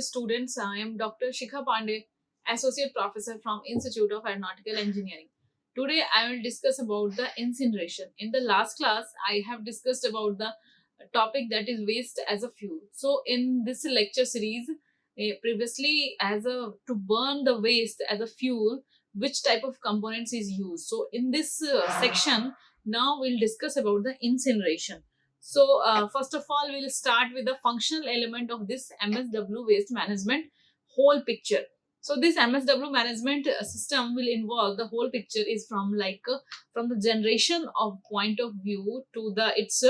dear students. I am Dr. Shikha Pandey, Associate Professor from Institute of Aeronautical Engineering. Today I will discuss about the incineration. In the last class, I have discussed about the topic that is waste as a fuel. So in this lecture series, previously as a to burn the waste as a fuel, which type of components is used. So in this section, now we'll discuss about the incineration. So, first of all, we'll start with the functional element of this MSW waste management whole picture. So, this MSW management system will involve the whole picture is from from the generation of point of view to the its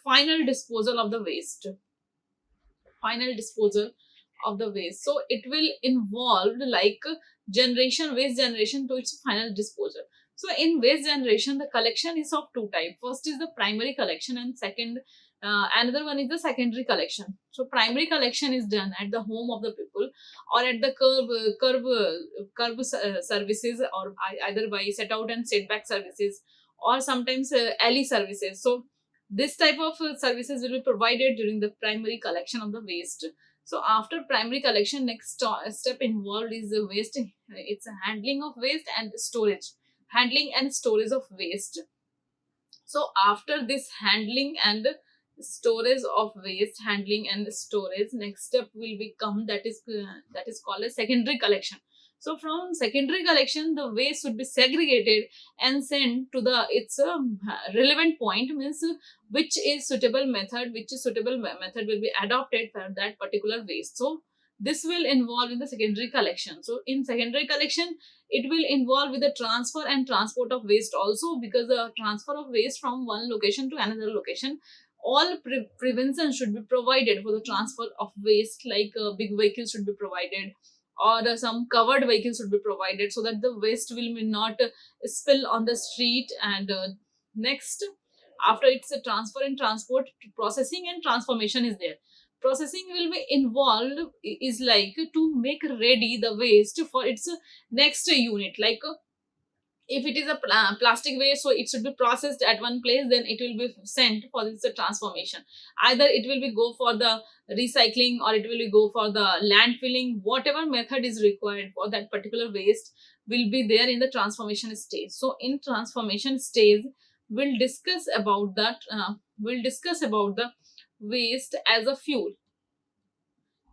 final disposal of the waste. Final disposal of the waste. So, it will involve waste generation to its final disposal. So in waste generation, the collection is of two types. First is the primary collection, and second, another one is the secondary collection. So primary collection is done at the home of the people or at the curb services, or either by set out and set back services, or sometimes alley services. So this type of services will be provided during the primary collection of the waste. So after primary collection, next step involved is the waste. It's a handling of waste and storage. Handling and storage of waste. So after this handling and storage of waste, handling and storage, next step will become that is called a secondary collection. So from secondary collection, the waste should be segregated and sent to the its relevant point, means which is suitable method will be adopted for that particular waste. So this will involve in the secondary collection. So in secondary collection, it will involve with the transfer and transport of waste also, because the transfer of waste from one location to another location, all prevention should be provided for the transfer of waste, like big vehicles should be provided, or some covered vehicles should be provided, so that the waste will not spill on the street. And next, after it's a transfer and transport, processing and transformation is there. Processing will be involved is like to make ready the waste for its next unit. Like if it is a plastic waste, so it should be processed at one place, then it will be sent for this transformation. Either it will be go for the recycling, or it will be go for the landfilling. Whatever method is required for that particular waste will be there in the transformation stage. So in transformation stage, we'll discuss about the waste as a fuel.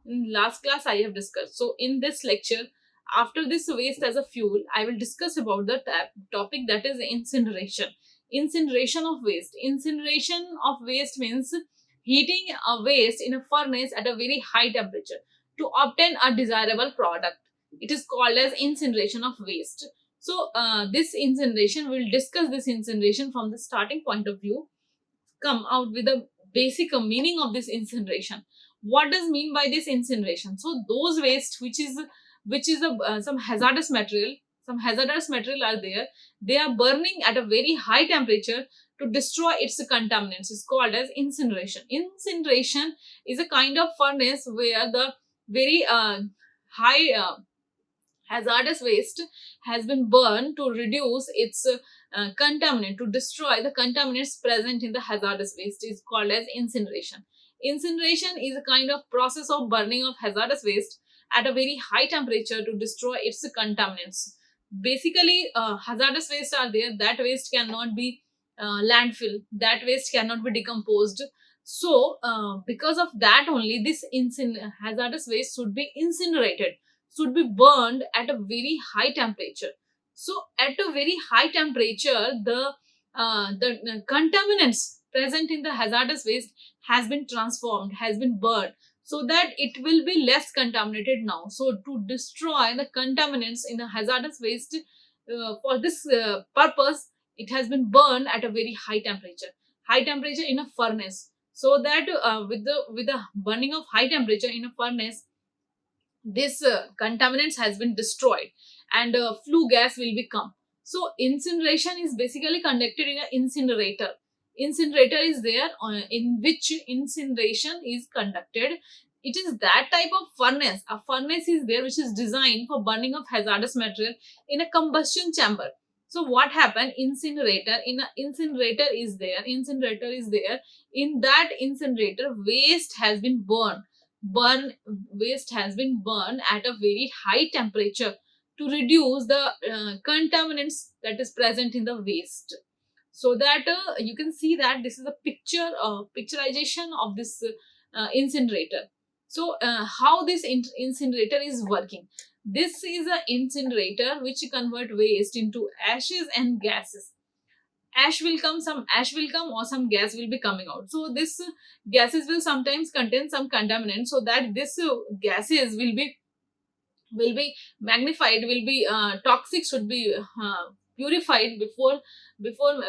In last class I have discussed. So in this lecture, after this waste as a fuel, I will discuss about the topic that is incineration. Incineration of waste. Incineration of waste means heating a waste in a furnace at a very high temperature to obtain a desirable product. It is called as incineration of waste. So this incineration, we'll discuss this incineration from the starting point of view, come out with a basic meaning of this incineration. What does mean by this incineration? So those waste which is some hazardous material are there, they are burning at a very high temperature to destroy its contaminants. It's called as incineration. Incineration is a kind of furnace where the very high hazardous waste has been burned to reduce its contaminant, to destroy the contaminants present in the hazardous waste, is called as incineration. Incineration is a kind of process of burning of hazardous waste at a very high temperature to destroy its contaminants. Basically, hazardous waste are there, that waste cannot be landfill, that waste cannot be decomposed. So because of that only, this hazardous waste should be incinerated, should be burned at a very high temperature. So at a very high temperature, the contaminants present in the hazardous waste has been transformed, has been burned, so that it will be less contaminated now. So to destroy the contaminants in the hazardous waste, for this purpose, it has been burned at a very high temperature in a furnace, so that with the burning of high temperature in a furnace, this contaminants has been destroyed, and flue gas will become. So incineration is basically conducted in an incinerator. Incinerator is there in which incineration is conducted. It is that type of furnace. A furnace is there which is designed for burning of hazardous material in a combustion chamber. So what happened? Incinerator is there. In that incinerator, waste has been burned. waste has been burned at a very high temperature to reduce the contaminants that is present in the waste. So that you can see that this is a picturization of this incinerator. So how this incinerator is working? This is an incinerator which convert waste into ashes and gases. Some ash will come or some gas will be coming out. So this gases will sometimes contain some contaminants, so that this gases will be magnified, will be toxic, should be purified before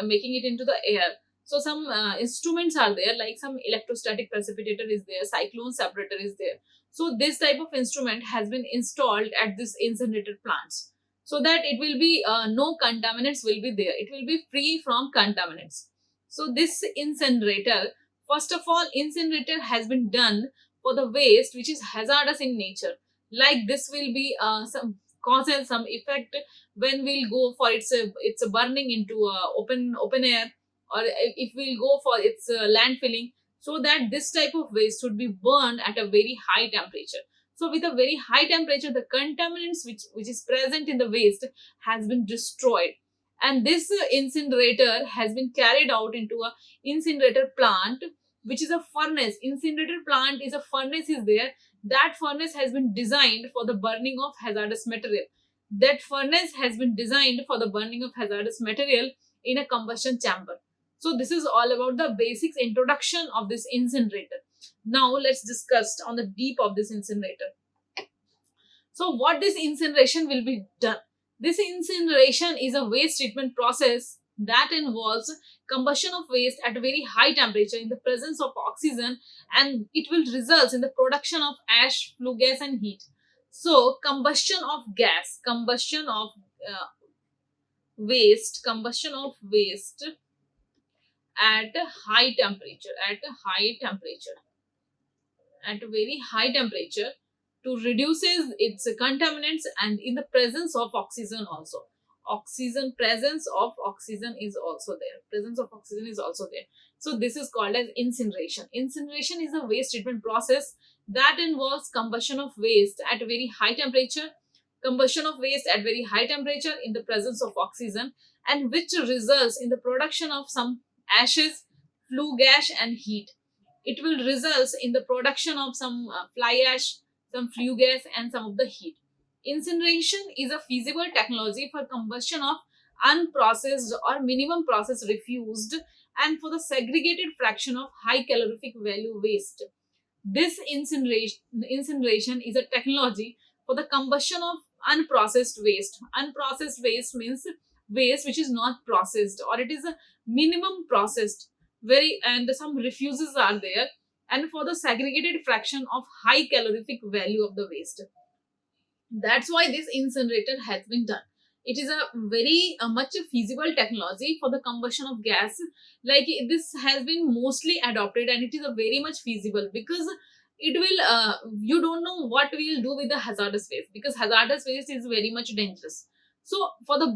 making it into the air. So some instruments are there, like some electrostatic precipitator is there, cyclone separator is there. So this type of instrument has been installed at this incinerator plants, so that it will be no contaminants will be there, it will be free from contaminants. So this incinerator, first of all, incinerator has been done for the waste which is hazardous in nature. Like this will be some causes some effect when we'll go for its a burning into open air, or if we'll go for its landfilling. So that this type of waste should be burned at a very high temperature. So with a very high temperature, the contaminants which is present in the waste has been destroyed, and this incinerator has been carried out into a incinerator plant, which is a furnace. Incinerator plant is a furnace is there. That furnace has been designed for the burning of hazardous material. That furnace has been designed for the burning of hazardous material in a combustion chamber. So this is all about the basics introduction of this incinerator. Now let's discuss on the deep of this incinerator. So what this incineration will be done? This incineration is a waste treatment process that involves combustion of waste at a very high temperature in the presence of oxygen, and it will result in the production of ash, flue gas and heat. So combustion of waste at a high temperature, at a very high temperature, to reduces its contaminants, and in the presence of oxygen also. Presence of oxygen is also there. So this is called as incineration. Incineration is a waste treatment process that involves combustion of waste at a very high temperature, in the presence of oxygen, and which results in the production of some ashes, flue gas and heat. It will result in the production of some fly ash, some flue gas and some of the heat. Incineration is a feasible technology for combustion of unprocessed or minimum processed refused, and for the segregated fraction of high calorific value waste. This incineration is a technology for the combustion of unprocessed waste. Unprocessed waste means waste which is not processed, or it is a minimum processed, very, and some refuses are there, and for the segregated fraction of high calorific value of the waste. That's why this incinerator has been done. It is a very much feasible technology for the combustion of gas. Like this has been mostly adopted, and it is a very much feasible, because it will you don't know what we'll do with the hazardous waste, because hazardous waste is very much dangerous. So for the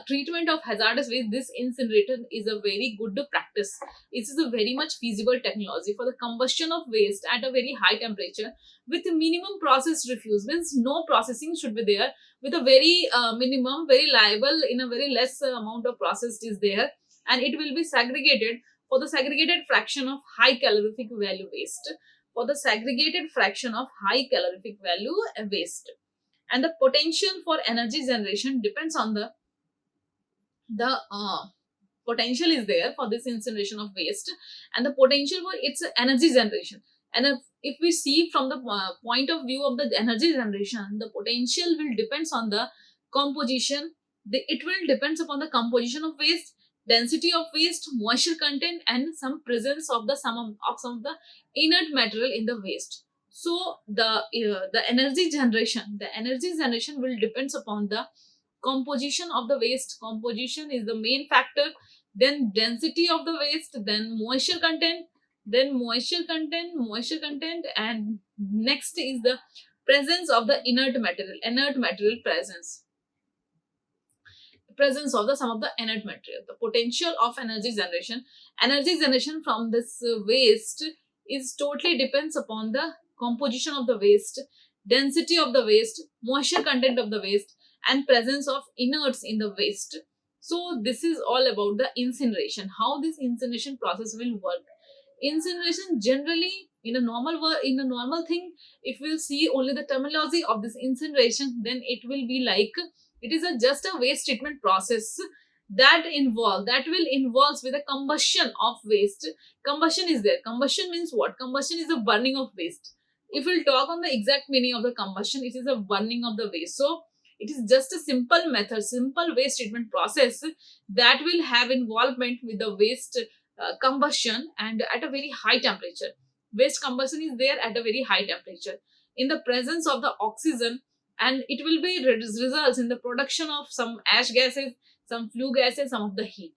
treatment of hazardous waste, this incinerator is a very good practice. It is a very much feasible technology for the combustion of waste at a very high temperature with minimum processed refuse. Means no processing should be there, with a very minimum, very liable, in a very less amount of processed is there, and it will be segregated for the segregated fraction of high calorific value waste. For the segregated fraction of high calorific value waste, and the potential for energy generation depends on the potential is there for this incineration of waste, and the potential for its energy generation. And if we see from the point of view of the energy generation, the potential will depends on the composition. It will depends upon the composition of waste, density of waste, moisture content, and some presence of some of the inert material in the waste. So the energy generation will depends upon the composition of the waste. Composition is the main factor, then density of the waste, then moisture content, and next is the presence of the inert material presence of the some of the inert material. The potential of energy generation from this waste is totally depends upon the composition of the waste, density of the waste, moisture content of the waste, and presence of inerts in the waste. So this is all about the incineration, how this incineration process will work. Incineration generally in a in a normal thing, if we'll see only the terminology of this incineration, then it will be like it is just a waste treatment process that will involves with the combustion of waste. Combustion is there. Combustion means what? Combustion is the burning of waste. If we'll talk on the exact meaning of the combustion, it is a burning of the waste. So it is just a simple method, simple waste treatment process that will have involvement with the waste combustion and at a very high temperature. Waste combustion is there at a very high temperature in the presence of the oxygen, and it will be results in the production of some ash gases, some flue gases, some of the heat.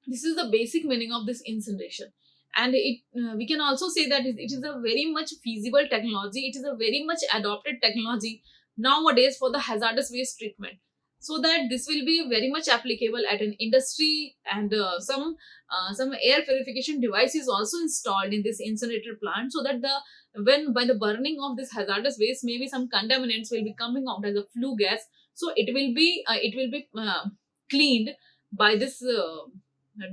This is the basic meaning of this incineration. And we can also say that it is a very much feasible technology, it is a very much adopted technology nowadays for the hazardous waste treatment, so that this will be very much applicable at an industry, and some air purification device is also installed in this incinerator plant, so that the when by the burning of this hazardous waste, maybe some contaminants will be coming out as a flue gas, so it will be cleaned by this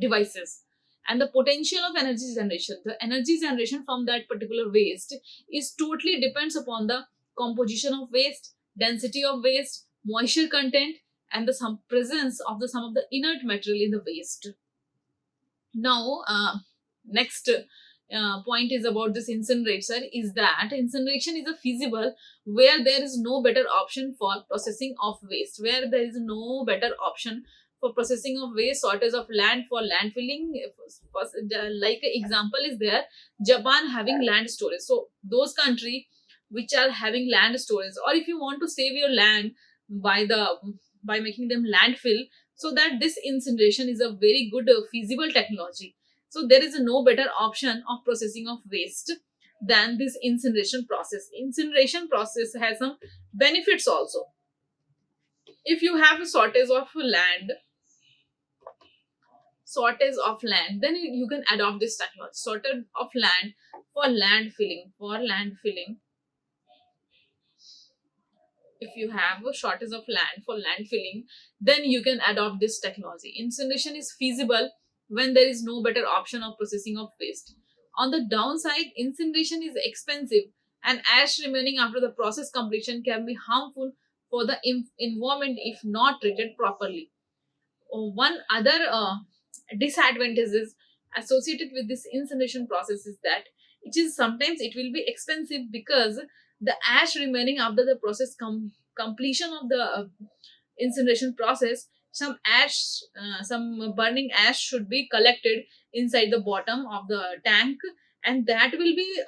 devices. And the potential of energy generation, the energy generation from that particular waste is totally depends upon the composition of waste, density of waste, moisture content, and the some presence of the some of the inert material in the waste. Now, next point is about this incinerator, is that incineration is a feasible where there is no better option for processing of waste, where there is no better option for processing of waste, shortage of land for landfilling. Like example is there, Japan having land storage. So those country which are having land storage, or if you want to save your land by the by making them landfill, so that this incineration is a very good feasible technology. So there is no better option of processing of waste than this incineration process. Incineration process has some benefits also. If you have a shortage of land, then you can adopt this technology. Shortage of land for landfilling. If you have a shortage of land for landfilling, then you can adopt this technology. Incineration is feasible when there is no better option of processing of waste. On the downside, incineration is expensive, and ash remaining after the process completion can be harmful for the environment if not treated properly. One other disadvantages associated with this incineration process is that it will be expensive, because the ash remaining after the completion of the incineration process, some burning ash should be collected inside the bottom of the tank, and that will be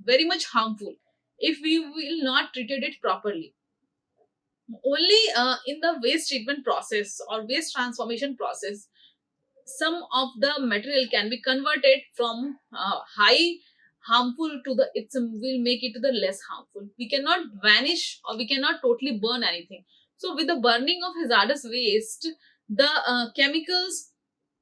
very much harmful if we will not treated it properly. Only in the waste treatment process or waste transformation process, some of the material can be converted from high harmful to the it will make it to the less harmful. We cannot vanish or we cannot totally burn anything. So with the burning of hazardous waste, the chemicals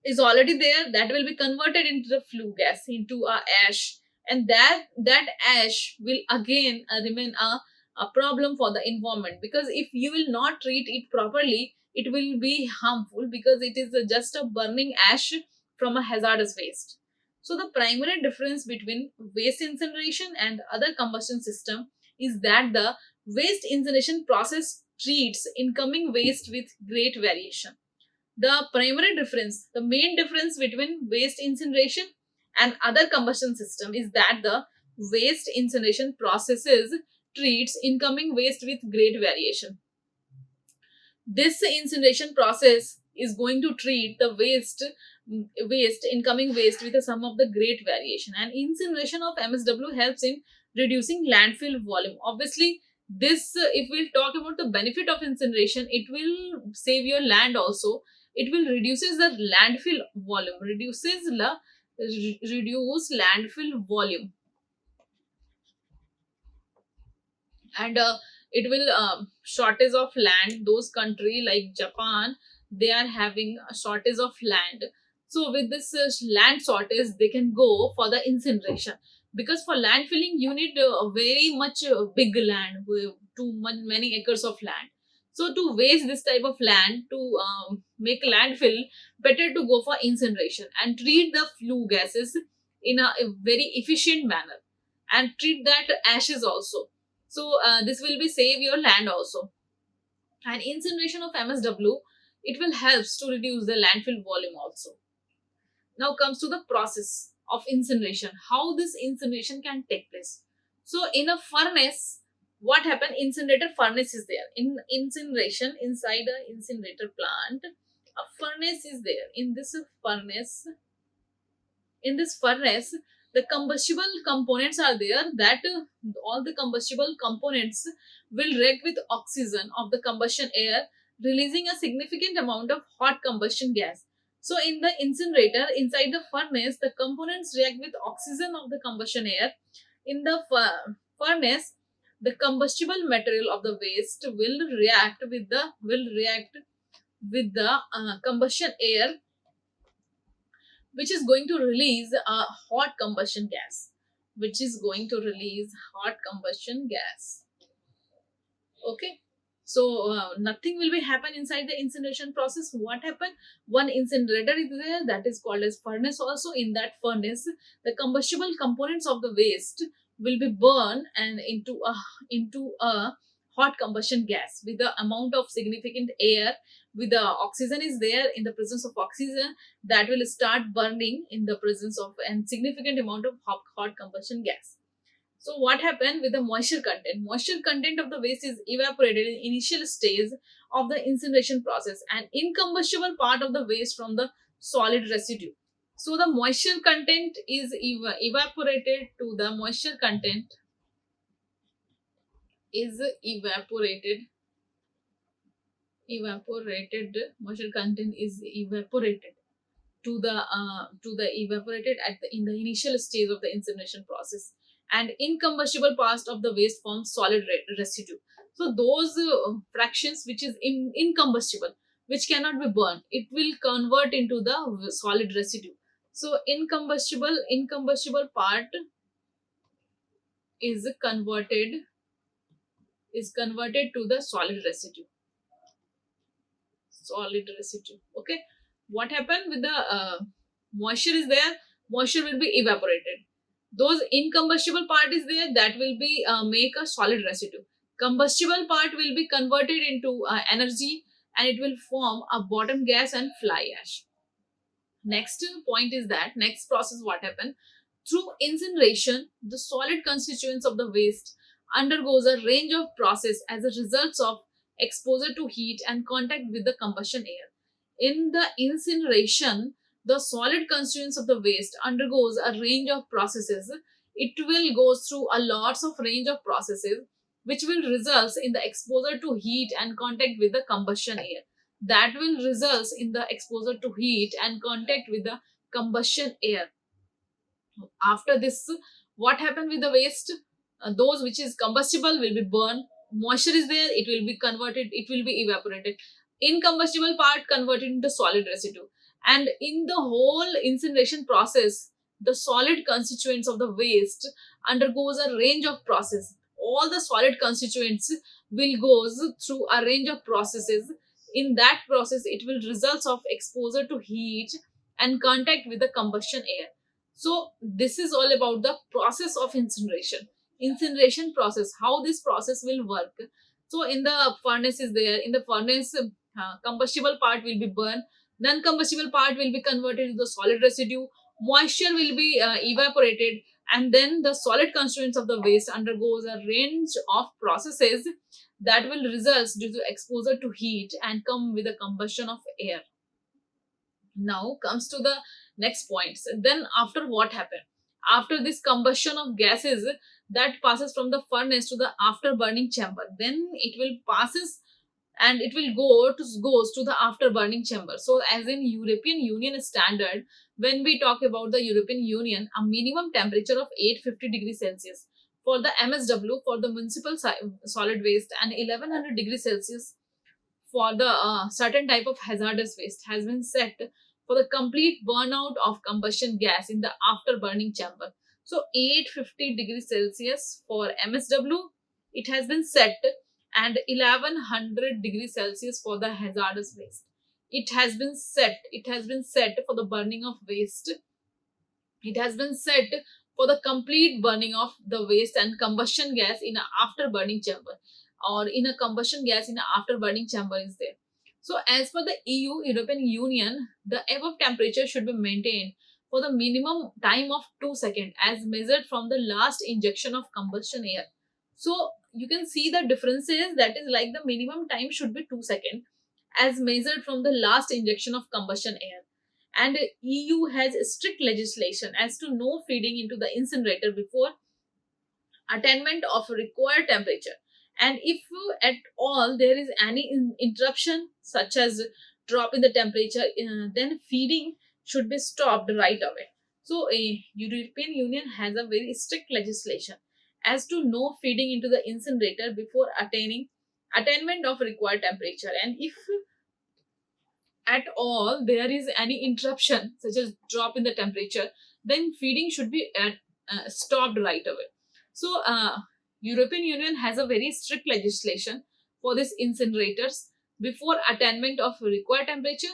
is already there that will be converted into the flue gas, into a ash, and that ash will again remain a problem for the environment, because if you will not treat it properly, it will be harmful, because it is just a burning ash from a hazardous waste. So the primary difference between waste incineration and other combustion system is that the waste incineration process treats incoming waste with great variation. The main difference between waste incineration and other combustion system is that the waste incineration processes treats incoming waste with great variation. This incineration process is going to treat the incoming waste with a sum of the great variation, and incineration of MSW helps in reducing landfill volume. Obviously, this if we'll talk about the benefit of incineration, it will save your land also. It will reduces the landfill volume, reduce landfill volume, and it will shortage of land. Those country like Japan, they are having a shortage of land, So with this land shortage, they can go for the incineration, because for land filling you need very much big land with many acres of land. So to waste this type of land to make landfill, better to go for incineration and treat the flue gases in a very efficient manner, and treat that ashes also. So this will be save your land also. And incineration of MSW, it will helps to reduce the landfill volume also. Now comes to the process of incineration, how this incineration can take place. So in a furnace, what happen, incinerator furnace is there. In incineration, inside a incinerator plant, a furnace is there. In this furnace, the combustible components are there, that all the combustible components will react with oxygen of the combustion air, releasing a significant amount of hot combustion gas. So in the incinerator, inside the furnace, the components react with oxygen of the combustion air. In the furnace, the combustible material of the waste will react with the combustion air, which is going to release a hot combustion gas, which is going to release hot combustion gas. Okay. So nothing will be happen inside the incineration process. What happen, one incinerator is there, that is called as furnace. Also in that furnace, the combustible components of the waste will be burned and into a hot combustion gas with the amount of significant air, with the oxygen is there. In the presence of oxygen, that will start burning in the presence of and significant amount of hot combustion gas. So what happened with the moisture content? Moisture content of the waste is evaporated in initial stage of the incineration process, and incombustible part of the waste from the solid residue. So the moisture content is evaporated to the moisture content is evaporated moisture content is evaporated to the evaporated in the initial stage of the incineration process, and incombustible part of the waste forms solid residue. So those fractions which is incombustible, which cannot be burned, it will convert into the solid residue. So incombustible part is converted to the solid residue. Okay. What happened with the moisture is there, moisture will be evaporated. Those incombustible part is there, that will be make a solid residue. Combustible part will be converted into energy, and it will form a bottom gas and fly ash. Next point is that next process what happened, through incineration, the solid constituents of the waste undergoes a range of process as a result of exposure to heat and contact with the combustion air. In the incineration, the solid constituents of the waste undergoes a range of processes. It will go through a lots of range of processes, which will result in the exposure to heat and contact with the combustion air. That will result in the exposure to heat and contact with the combustion air. After this, what happened with the waste? Those which is combustible will be burned. Moisture is there, it will be converted, it will be evaporated. Incombustible part converted into solid residue. And in the whole incineration process, the solid constituents of the waste undergoes a range of process. All the solid constituents will goes through a range of processes. In that process, it will result of exposure to heat and contact with the combustion air. So this is all about the process of incineration process, how this process will work. So in the furnace is there, in the furnace, combustible part will be burned, non-combustible part will be converted to the solid residue, moisture will be evaporated, and then the solid constituents of the waste undergoes a range of processes that will result due to exposure to heat and come with a combustion of air. Now comes to the next points. Then after what happened? After this combustion of gases that passes from the furnace to the after burning chamber, then it will passes and it will goes to the after burning chamber. So as in European Union standard, when we talk about the European Union, a minimum temperature of 850 degrees Celsius for the MSW, for the municipal solid waste, and 1100 degrees Celsius for the certain type of hazardous waste has been set for the complete burnout of combustion gas in the after burning chamber. So 850 degrees Celsius for MSW, it has been set, and 1100 degrees Celsius for the hazardous waste. It has been set for the burning of waste. It has been set for the complete burning of the waste and combustion gas in a after burning chamber, or in a combustion gas in a after burning chamber is there. So as per the European Union, the above temperature should be maintained for the minimum time of 2 seconds as measured from the last injection of combustion air. So you can see the differences, that is like the minimum time should be 2 seconds as measured from the last injection of combustion air. And EU has strict legislation as to no feeding into the incinerator before attainment of required temperature. And if at all there is any interruption such as drop in the temperature, then feeding should be stopped right away. So a European Union has a very strict legislation as to no feeding into the incinerator before attainment of required temperature. And if at all there is any interruption such as drop in the temperature, then feeding should be stopped right away. So European Union has a very strict legislation for these incinerators before attainment of required temperature.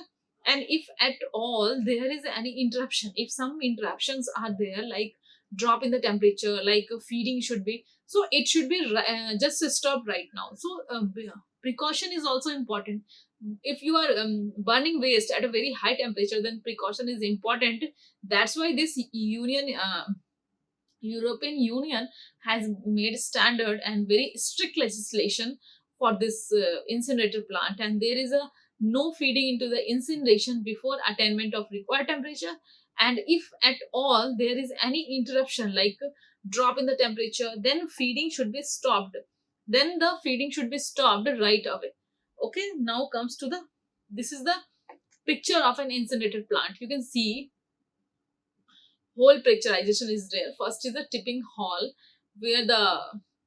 And if at all there is any interruption, if some interruptions are there like drop in the temperature, like feeding should be, so it should be just stopped right now. So precaution is also important. If you are burning waste at a very high temperature, then precaution is important. That's why this European Union has made standard and very strict legislation for this incinerator plant, and there is a no feeding into the incineration before attainment of required temperature. And if at all there is any interruption like drop in the temperature, then feeding should be stopped. Then the feeding should be stopped right away. Okay, now comes to the, this is the picture of an incinerator plant. You can see whole picturization is there. First is the tipping hall where the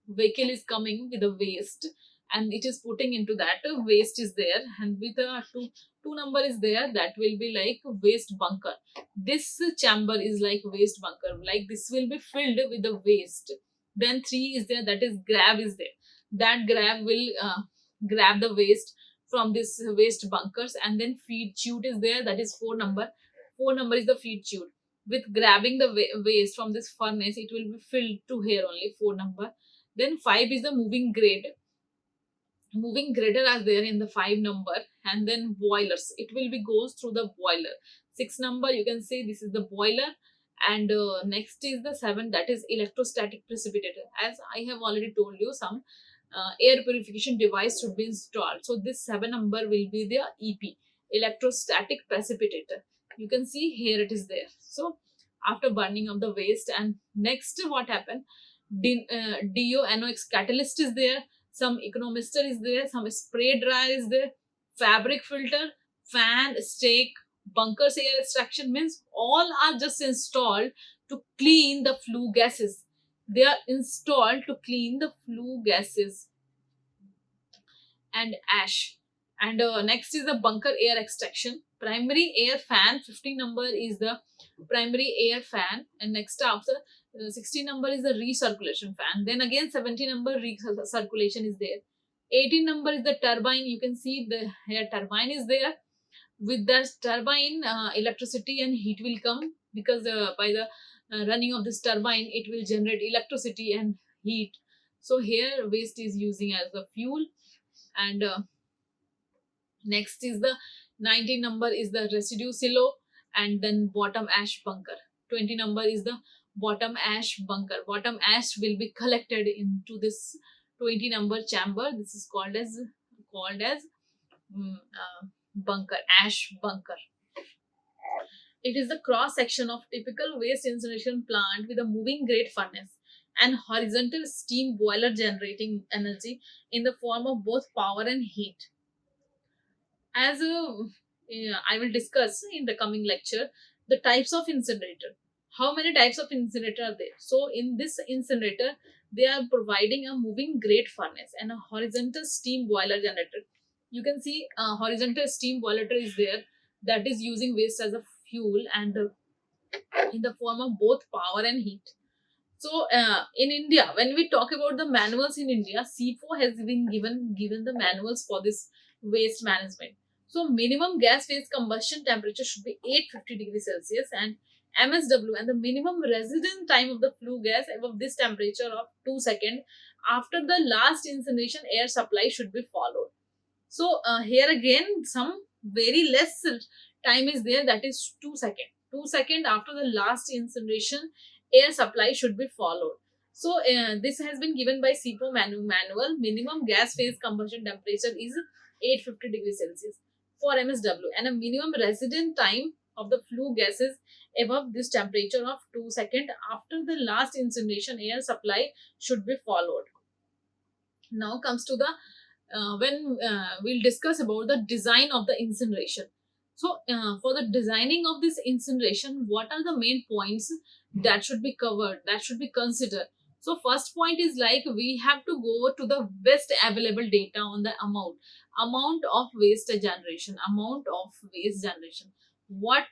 vehicle is coming with the waste and it is putting into that waste is there, and with a two number is there, that will be like waste bunker. This chamber is like waste bunker, like this will be filled with the waste. Then 3 is there, that is grab is there. That grab will grab the waste from this waste bunkers, and then feed chute is there, that is 4 number. 4 number is the feed chute. With grabbing the waste from this furnace, it will be filled to here only, 4 number. Then 5 is the moving grade. Moving grader are there in the 5 number, and then boilers, it will be goes through the boiler. 6 number, you can see this is the boiler. And next is the 7, that is electrostatic precipitator. As I have already told you, some air purification device should be installed. So this 7 number will be the EP, electrostatic precipitator. You can see here it is there. So after burning of the waste, and next what happened, DONOx catalyst is there, some economister is there, some spray dryer is there, fabric filter, fan, stake, bunkers air extraction, means all are just installed to clean the flue gases. They are installed to clean the flue gases and ash. And next is the bunker air extraction. Primary air fan, 15 number is the primary air fan. And next after 16 number is the recirculation fan. Then again 17 number recirculation is there. 18 number is the turbine. You can see the here turbine is there. With the turbine, electricity and heat will come, because by the running of this turbine, it will generate electricity and heat. So here waste is using as a fuel. And next is the 19 number is the residue silo, and then bottom ash bunker. 20 number is the bottom ash bunker. Bottom ash will be collected into this 20 number chamber. This is called as bunker, ash bunker. It is the cross section of typical waste incineration plant with a moving grate furnace and horizontal steam boiler generating energy in the form of both power and heat. As I will discuss in the coming lecture, the types of incinerator. How many types of incinerator are there? So in this incinerator, they are providing a moving grate furnace and a horizontal steam boiler generator. You can see horizontal steam boiler is there. that is using waste as a fuel and in the form of both power and heat. So in India, when we talk about the manuals in India, C4 has been given the manuals for this waste management. So minimum gas phase combustion temperature should be 850 degrees Celsius and MSW, and the minimum residence time of the flue gas above this temperature of 2 seconds after the last incineration air supply should be followed. So here again, some very less time is there, that is 2 seconds. 2 seconds after the last incineration, air supply should be followed. So this has been given by CPO manual. Minimum gas phase combustion temperature is 850 degrees Celsius for MSW, and a minimum resident time of the flue gases above this temperature of 2 seconds after the last incineration air supply should be followed. Now comes to the when we'll discuss about the design of the incineration. So for the designing of this incineration, what are the main points that should be covered, that should be considered? So first point is like we have to go to the best available data on the amount of waste generation, what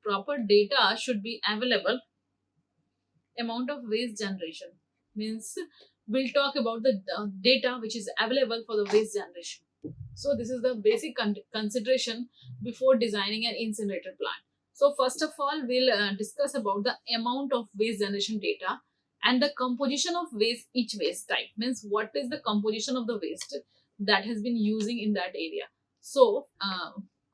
proper data should be available. Amount of waste generation means we'll talk about the data which is available for the waste generation. So this is the basic consideration before designing an incinerator plant. So first of all, we'll discuss about the amount of waste generation data and the composition of waste, each waste type means what is the composition of the waste that has been using in that area. So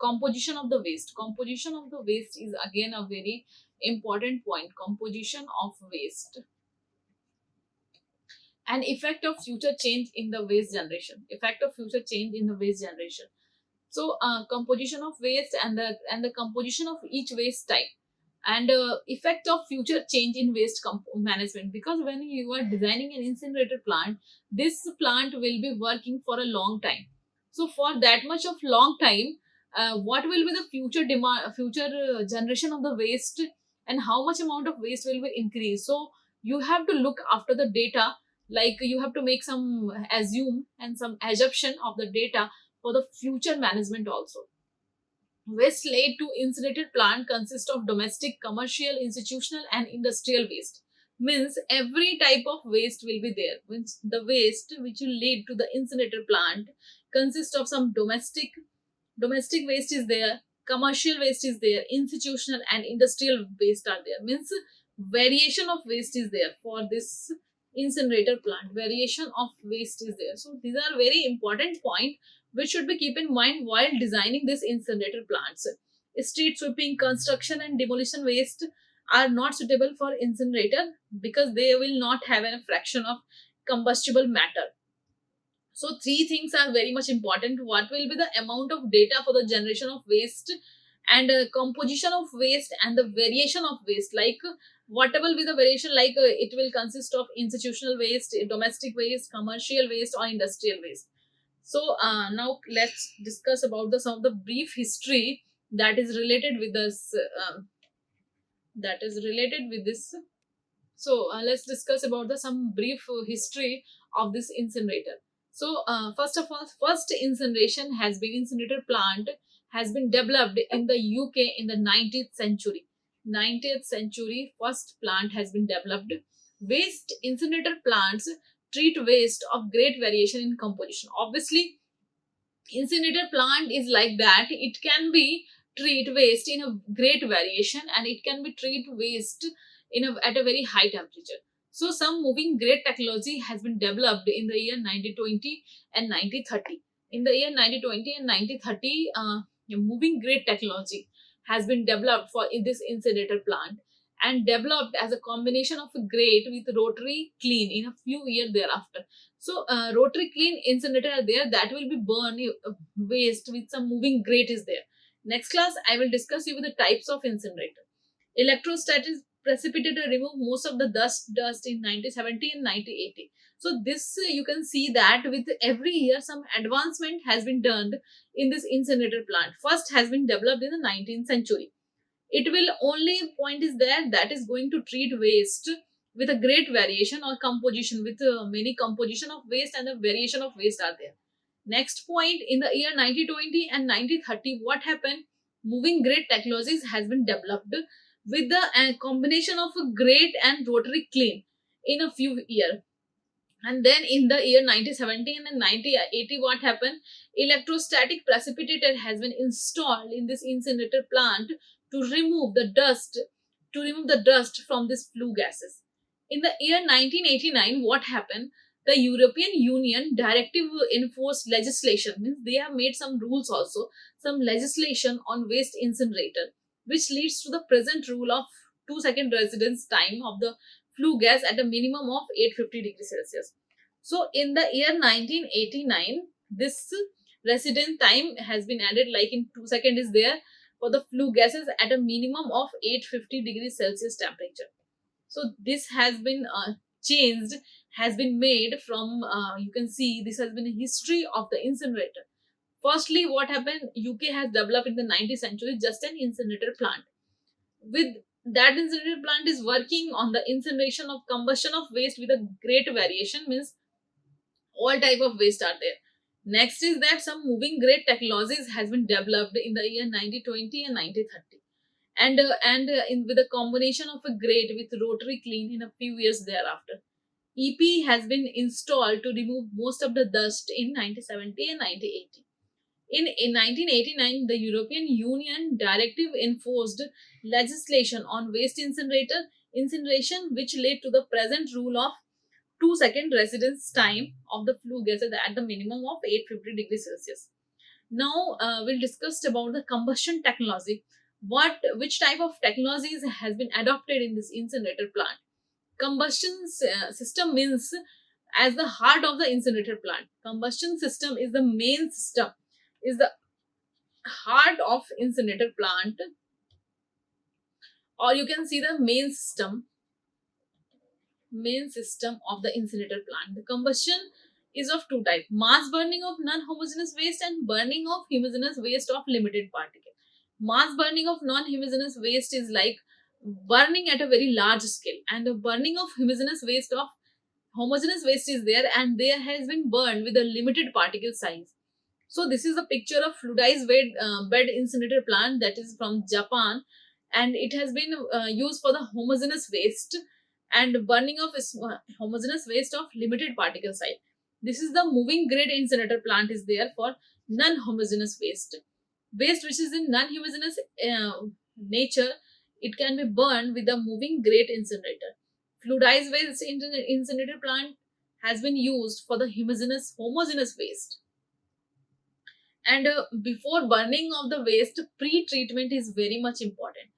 composition of the waste is again a very important point. Composition of waste and effect of future change in the waste generation. So composition of waste and the composition of each waste type, and effect of future change in waste management, because when you are designing an incinerator plant, this plant will be working for a long time. So for that much of long time, what will be the future demand, future generation of the waste, and how much amount of waste will be increased? So you have to look after the data, like you have to make some assume and some assumption of the data for the future management also. Waste laid to incinerated plant consists of domestic, commercial, institutional and industrial waste. Means every type of waste will be there. Means the waste which will lead to the incinerator plant consists of some domestic waste is there, commercial waste is there, institutional and industrial waste are there. Means variation of waste is there for this incinerator plant. Variation of waste is there. So these are very important point which should be keep in mind while designing this incinerator plants. Street sweeping, construction and demolition waste are not suitable for incinerator because they will not have a fraction of combustible matter. So three things are very much important. What will be the amount of data for the generation of waste, and composition of waste, and the variation of waste, like whatever will be the variation, like it will consist of institutional waste, domestic waste, commercial waste or industrial waste. So now let's discuss about some of the brief history that is related with this so let's discuss about some brief history of this incinerator. So first of all, first incinerator plant has been developed in the UK in the 19th century. 19th century, first plant has been developed. Waste incinerator plants treat waste of great variation in composition. Obviously, incinerator plant is like that. It can be treat waste in a great variation, and it can be treat waste at a very high temperature. So some moving great technology has been developed in the year 1920 and 1930. In the year 1920 and 1930, moving great technology has been developed for this incinerator plant, and developed as a combination of a grate with rotary clean in a few years thereafter. So rotary clean incinerator are there that will be burn waste with some moving grate is there. Next class, I will discuss you with the types of incinerator. Electrostatic precipitator remove most of the dust in 1970 and 1980. So this you can see that with every year some advancement has been done in this incinerator plant. First has been developed in the 19th century. It will only point is there that is going to treat waste with a great variation or composition, with many composition of waste and the variation of waste are there. Next point, in the year 1920 and 1930, what happened? moving grade technologies has been developed with the combination of a grate and rotary kiln in a few years. And then in the year 1917 and 1980, what happened? Electrostatic precipitator has been installed in this incinerator plant to remove the dust from these flue gases. In the year 1989, what happened? The European Union directive enforced legislation, means they have made some rules also, some legislation on waste incinerator, which leads to the present rule of 2-second residence time of the flue gas at a minimum of 850 degrees Celsius. So in the year 1989, this residence time has been added, like in 2 seconds is there for the flue gases at a minimum of 850 degrees Celsius temperature. So this has been changed, has been made from, you can see this has been a history of the incinerator. Firstly, what happened? UK has developed in the 19th century just an incinerator plant. With that incinerator plant is working on the incineration of combustion of waste with a great variation, means all type of waste are there. Next is that some moving grade technologies has been developed in the year 1920 and 1930, with a combination of a grate with rotary kiln in a few years thereafter. EP has been installed to remove most of the dust in 1970 and 1980. In 1989, the European Union directive enforced legislation on waste incineration, which led to the present rule of 2-second residence time of the flue gases at the minimum of 850 degrees Celsius. Now we'll discuss about the combustion technology. Which type of technologies has been adopted in this incinerator plant? Combustion system means as the heart of the incinerator plant. Combustion system is the main system, is the heart of incinerator plant, or you can see the main system of the incinerator plant. The combustion is of two types: mass burning of non-homogeneous waste and burning of homogeneous waste of limited particle. Mass burning of non-homogeneous waste is like burning at a very large scale, and the burning of homogeneous waste is there, and there has been burned with a limited particle size. So this is a picture of fluidized bed incinerator plant that is from Japan, and it has been used for the homogeneous waste and burning of homogeneous waste of limited particle size. This is the moving grade incinerator plant is there for non-homogeneous waste which is in non-homogeneous nature. It can be burned with the moving grade incinerator. Fluidized waste incinerator plant has been used for the homogeneous waste. And before burning of the waste, pre-treatment is very much important.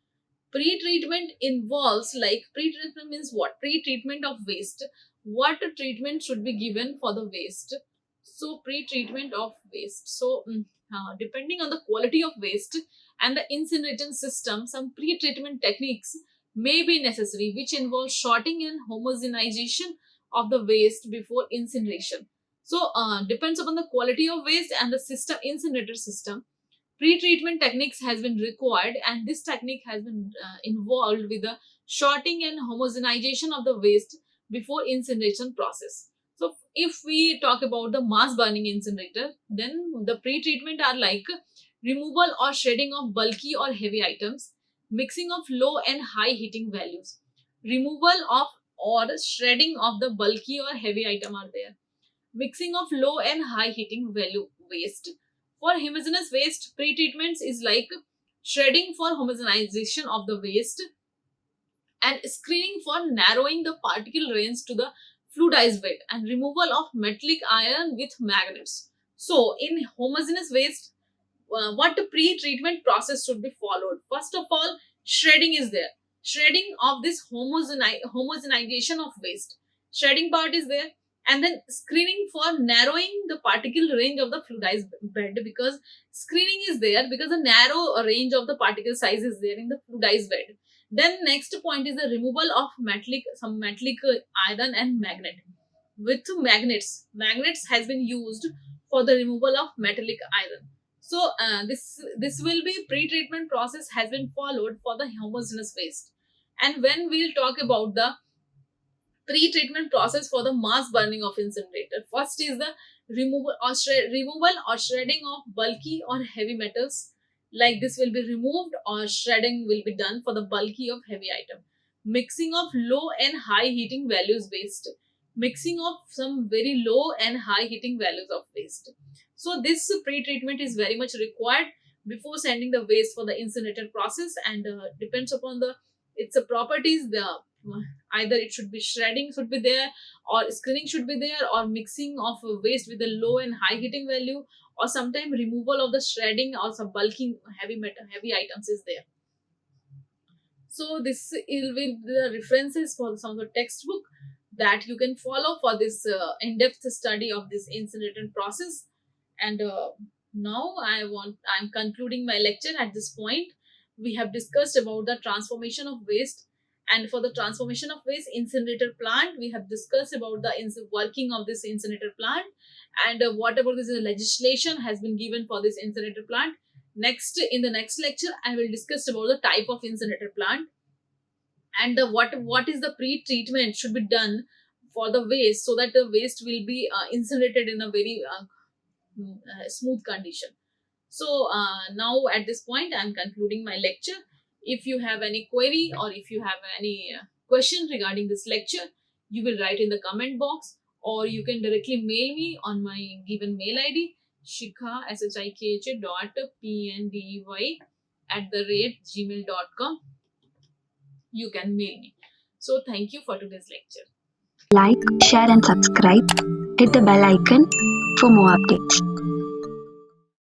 Pre-treatment involves, like, pre-treatment means what? Pre-treatment of waste. What treatment should be given for the waste? So pre-treatment of waste. So depending on the quality of waste and the incineration system, some pre-treatment techniques may be necessary, which involve sorting and homogenization of the waste before incineration. So depends upon the quality of waste and the incinerator system. Pre-treatment techniques has been required, and this technique has been involved with the sorting and homogenization of the waste before incineration process. So if we talk about the mass burning incinerator, then the pre-treatment are like removal or shredding of bulky or heavy items, mixing of low and high heating values, removal of or shredding of the bulky or heavy item are there, mixing of low and high heating value waste. For homogeneous waste, pre-treatments is like shredding for homogenization of the waste and screening for narrowing the particle range to the fluidized bed and removal of metallic iron with magnets. So in homogeneous waste, what pre-treatment process should be followed? First of all, shredding is there. Shredding of this homogenization of waste. Shredding part is there, and then screening for narrowing the particle range of the fluidized bed, because screening is there because the narrow range of the particle size is there in the fluidized bed. Then next point is the removal of metallic iron and magnet. With magnets has been used for the removal of metallic iron. So this will be pre-treatment process has been followed for the homogeneous waste. And when we'll talk about the pre-treatment process for the mass burning of incinerator, first is the removal or shredding of bulky or heavy metals, like this will be removed or shredding will be done for the bulky of heavy item. Mixing of low and high heating values waste. Mixing of some very low and high heating values of waste. So this pre-treatment is very much required before sending the waste for the incinerator process, and depends upon the its properties. The either it should be shredding should be there, or screening should be there, or mixing of waste with a low and high heating value, or sometime removal of the shredding or some bulking heavy items is there. So this will be the references for some of the textbook that you can follow for this in-depth study of this incinerator process. And now I'm concluding my lecture at this point. We have discussed about the transformation of waste, and for the transformation of waste incinerator plant, we have discussed about the working of this incinerator plant, and what about this legislation has been given for this incinerator plant. Next, in the next lecture, I will discuss about the type of incinerator plant, and what is the pre-treatment should be done for the waste, so that the waste will be incinerated in a very smooth condition. So now at this point, I'm concluding my lecture. If you have any query, or if you have any question regarding this lecture, you will write in the comment box, or you can directly mail me on my given mail ID, shikha shikha@gmail.com. You can mail me. So thank you for today's lecture. Like, share, and subscribe. Hit the bell icon for more updates.